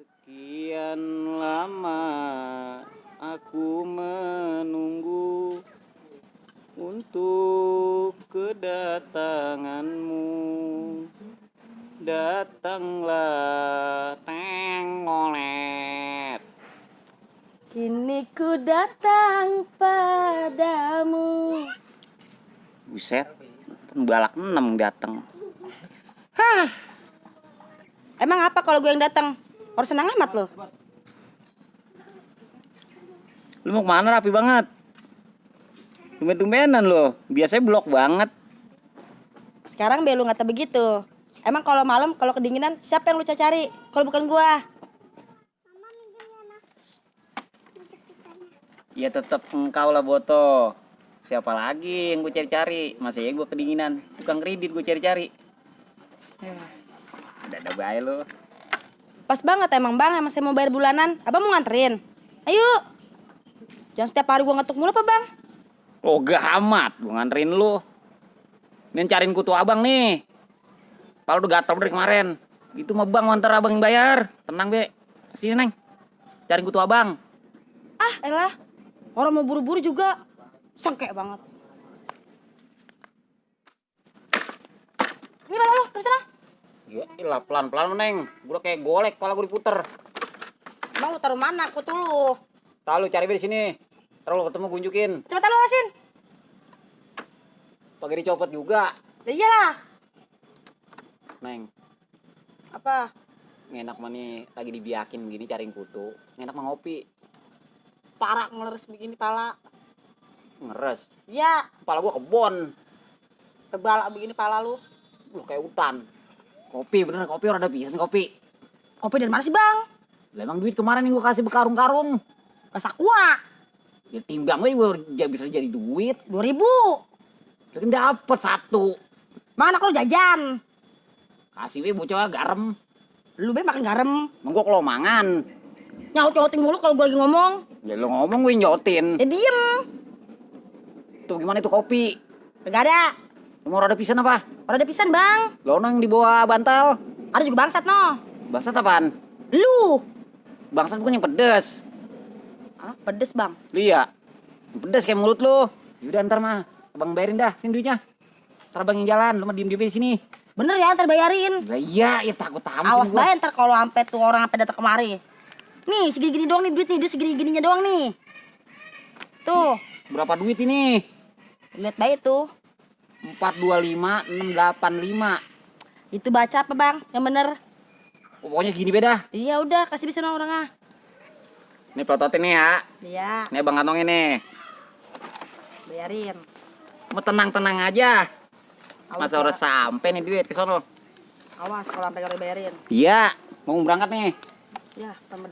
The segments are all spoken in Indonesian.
Sekian lama aku menunggu untuk kedatanganmu. Datanglah tengolet. Kini ku datang padamu. Buset, balak 6 datang. Emang apa kalau gue yang datang? Harus senang amat lo. Lu mau kemana? Rapi banget. Tumben-tumbenan lo. Biasanya blok banget. Sekarang be lu ngata begitu. Emang kalau malam kalau kedinginan siapa yang lu cari? Kalau bukan gua. Ya tetep engkau lah, Boto. Siapa lagi yang gue cari-cari? Masa ya gue kedinginan. Tukang kredit gue cari-cari. Ada baik lo. Pas banget emang bang, emang saya mau bayar bulanan. Abang mau nganterin? Ayo. Jangan setiap hari gua ngetuk mulu apa bang? Oh gak amat, gue nganterin lu. Nih cariin kutu abang nih. Pala udah gatel dari kemarin. Itu mah bang, ntar abang yang bayar. Tenang be. Sini neng. Cariin kutu abang. Ah elah. Orang mau buru-buru juga. Sengke banget. Ini mana lu? Dari sana. Ya ilah pelan-pelan neng. Gue udah kayak golek, kepala gue diputer. Emang lu taruh mana kutu lu? Tahu lu cari be di sini. Ntar lu ketemu gunjukin. Cepetan lu asin. Pakai dicopot juga. Ya iyalah. Neng, Apa? ngenak mah nih lagi dibiakin begini cariin kutu. Ngenak mah ngopi. Parah ngeleres begini pala. Ngeres. Ya, Kepala gue kebon. kebalak begini pala lu. Lu kayak hutan. Kopi bener, kopi orang ada pisan kopi. Kopi dari mana sih bang? Lah emang duit kemarin yang gue kasih berkarung-karung. Rasa kuah. Ya timbang gue bisa jadi duit. 2000. Tapi dapet 1. Mana kalau jajan? Kasih gue bocah garam. Lu be makan garam. Emang gue kelomangan. Nyaut-nyautin mulu kalau gue lagi ngomong. Ya lo ngomong gue nyotin. Ya diem. Tuh gimana itu kopi? Gak ada. Lu mau rada pisan apa? Orang ada pisan bang. Lo yang di bawah bantal. Ada juga bangsat no. Bangsat apaan? Lu. Bangsat bukan yang pedes. Ah, pedes bang. Iya. Pedes kayak mulut lo. Yaudah ntar mah. Abang bayarin dah sini duitnya. Ntar abang yang jalan. Lu mah diem di sini. Bener ya ntar bayarin. Lah iya ya takut amat. Awas bayar ntar kalau sampai tuh orang sampai datang kemari. Nih segini-gini doang nih duit nih. Dia segini-gininya doang nih. Tuh. Berapa duit ini? Lihat baik tuh. 425 685. Itu baca apa bang? Yang bener. Pokoknya gini beda. Iya udah kasih bisa orang ah. Ini plototin nih ya. Iya. Ini abang kantongin nih. Bayarin. Mau tenang-tenang aja. Awas Masa ya. udah sampai nih duit ke sono. Awas kalau sampai gak bayarin. Iya, mau berangkat nih. Ya, temen.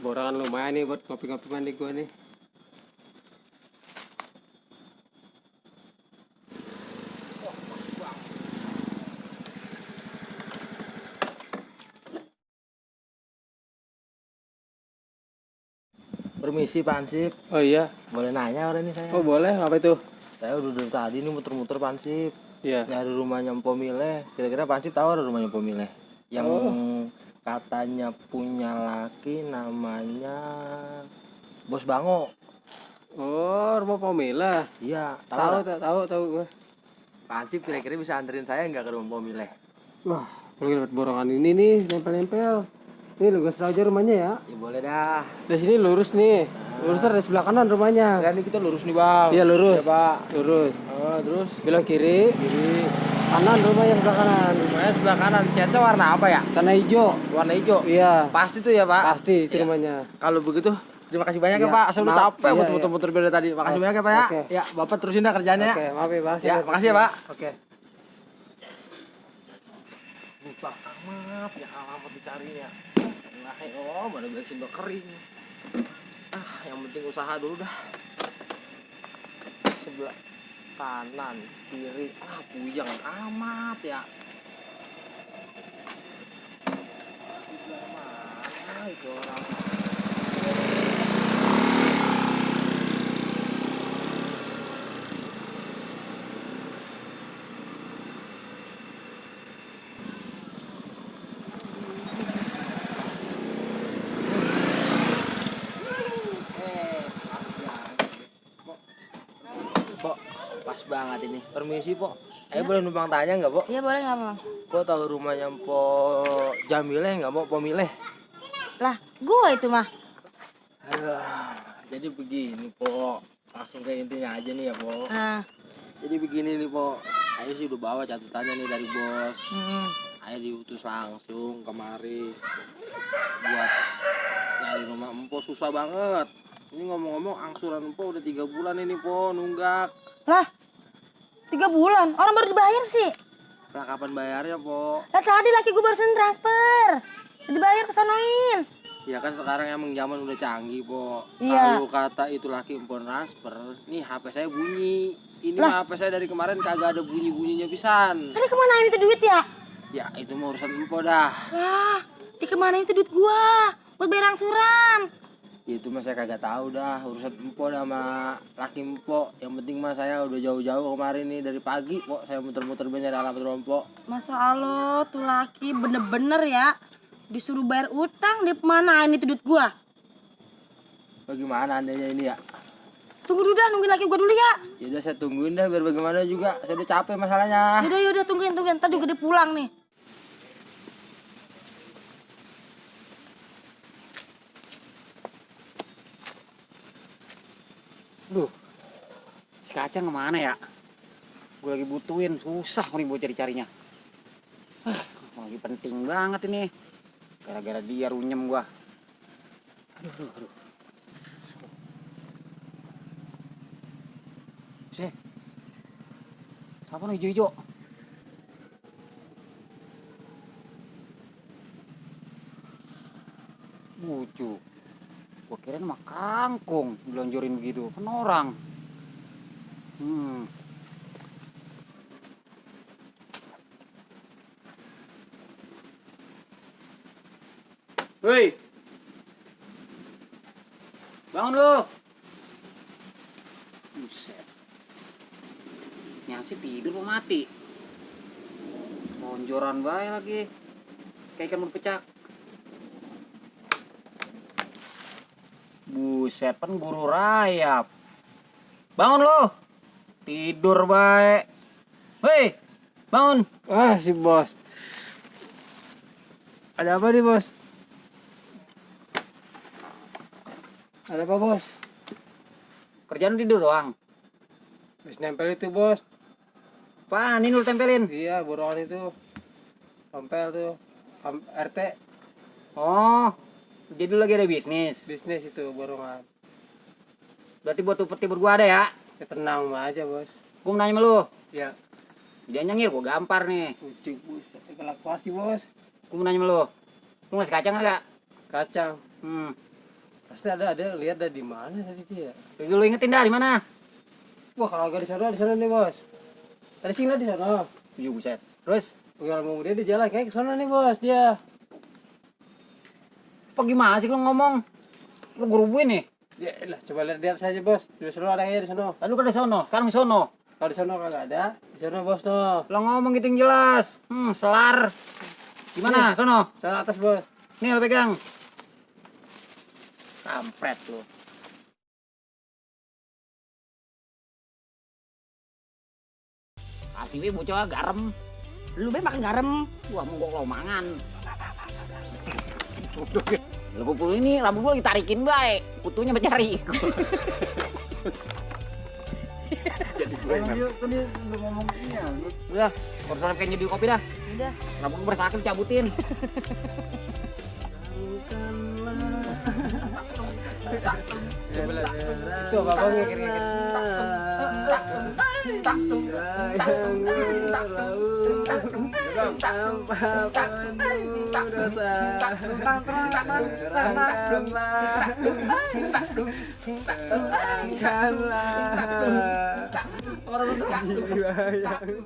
Borangan lumayan nih buat kopi-kopi mandi gua nih. Permisi Pak Ansip, Oh iya. boleh nanya orang ini saya? Oh boleh, apa itu? Saya udah dari tadi nih muter-muter Pak Ansip, Iya. nyari rumahnya Mpo Mileh. Kira-kira Pak Ansip tahu ada rumahnya Mpo Mileh? Yang katanya punya laki namanya Bos Bango. Oh, rumah Pomila. Iya, Tahu, tahu. tahu gue. Pak Ansip kira-kira bisa anterin saya nggak ke rumah Mpo Mileh? Wah, lagi dapat borongan ini nih, nempel-nempel. Nih lu gas aja rumahnya ya. Ya boleh dah. Dari sini lurus nih. Lurus ntar dari sebelah kanan rumahnya. Nah, ini kita lurus nih Bang. Iya lurus. Ya Pak. Lurus. Oh, terus Belok kiri. kiri. Kanan rumahnya sebelah kanan. Rumahnya sebelah kanan. Catnya warna apa ya? Tanah hijau. Warna hijau. Iya. Pasti tuh ya Pak. Pasti itu Iya. rumahnya. Kalau begitu terima kasih banyak ya Iya. Pak. Saya udah Maaf. capek Iya, buat iya. muter-muter dari tadi. Makasih banyak ya Pak ya. Oke. Ya, Bapak terusin dah kerjanya ya. Oke, maaf ya Pak. Ya, makasih ya, Pak. Oke. Lupa maaf ya alamat dicarinya. Nah, oh, mana bensin udah kering. yang penting usaha dulu dah. Sebelah kanan, kiri, puyeng amat ya. Sebelah mana itu orang? Pok, pas banget ini. Permisi, Pok. Boleh numpang tanya nggak, Pok? Iya boleh nggak bang? Pok tahu rumahnya Pok Jamileh nggak, Pok? Pok Mileh? Lah, gue itu mah. Aduh, jadi begini, Pok. Langsung ke intinya aja nih ya, Pok. Ah, Jadi begini nih, Pok. Ayo sih udah bawa catatannya nih dari bos. Ayo diutus langsung kemari buat nyari rumah Empo, susah banget. Ini ngomong-ngomong angsuran Empo udah 3 bulan ini, Pok, nunggak. lah, 3 bulan. Orang baru dibayar sih. Lah kapan bayarnya, Pok? Lah tadi laki gue barusan transfer. Dibayar ke sonoin. Ya kan sekarang emang zaman udah canggih, Pok. Iya. Kalau kata itu laki Empo transfer, nih HP saya bunyi. Ini mah HP saya dari kemarin kagak ada bunyi-bunyinya pisan. Tadi kemana itu duit ya? Ya itu mah urusan Empo dah. Lah, di kemana itu duit gua? Buat bayar angsuran. Itu mah saya kagak tahu dah, urusan Empo sama laki Empo. Yang penting mah saya udah jauh-jauh kemarin nih dari pagi, Pok. Saya muter-muter nyari alamat rumah Empo. Masa Allah, tuh laki bener-bener ya. Disuruh bayar utang, dia kemana itu duit gua? Bagaimana andanya ini ya? Tunggu dulu dah, nungguin laki gua dulu ya. Ya udah saya tungguin dah biar bagaimana juga. Saya udah capek masalahnya. Yaudah, tungguin. Ntar juga dia pulang nih. Duh, si Kacang kemana ya? Gue lagi butuhin, susah nih buat cari-carinya. Lagi penting banget ini. Gara-gara dia runyem gua. Aduh. Siapa nih hijau-hijau? Lucu. Gua kira nama kangkung dilonjorin begitu. Kan orang. Woi. Bangun lu. Buset. Nyasih tidur mau mati. Lonjoran bae lagi. Kayak ikan berpecak. Buset, kan guru rayap. Bangun lu. Tidur bae. Hei, bangun. Wah, si bos. Ada apa nih, bos? Ada apa, bos? Kerjaan tidur doang. Habis nempel itu, bos. Apaan ini lu tempelin? Iya, borongan itu. Tempel tuh. RT Oh, jadi lu lagi ada bisnis. bisnis itu borongan. Berarti buat upeti berdua ada ya? Ya tenang mah aja, bos. Gua mau nanya sama lu. Ya, Dia nyengir, gua gampar nih. lucu, buset. Galak banget sih, bos. Gua mau nanya sama lu. Lu ngasih kacang agak? Kacang. Pasti ada lihat dah di mana tadi dia. Jadi lu ingetin dah di mana? Wah, kalau agak di sana nih, bos. Tadi singgah di sana. Buset. Terus Kalau mau dia di jalan kayak ke sana nih, bos, dia. apa gimana sih lu ngomong? Lu gurubuin nih. Ya lah, coba lihat saja, bos. Di sana ada ya di sana. Lalu kan di sono, sekarang di sono. Kalau di sana kagak ada, di sana, bos, no. Lu ngomong gitu yang jelas. Selar. Gimana? Sono. Sana atas, bos. Nih lu pegang. Kampret lu. Kasih we bocah garam. Lu be makan garam. Gua mau gua mangan. Lu pupul ini rambut gua lagi tarikin baik. Kutunya berjari. Jadi gue Tadi belum ngomong ini ya. udah, korban kayaknya di kopi dah. Udah. Rambut gua bersakit cabutin. Itu apa bang kira-kira? tanpa penuh dosa. Terangkanlah jiwa yang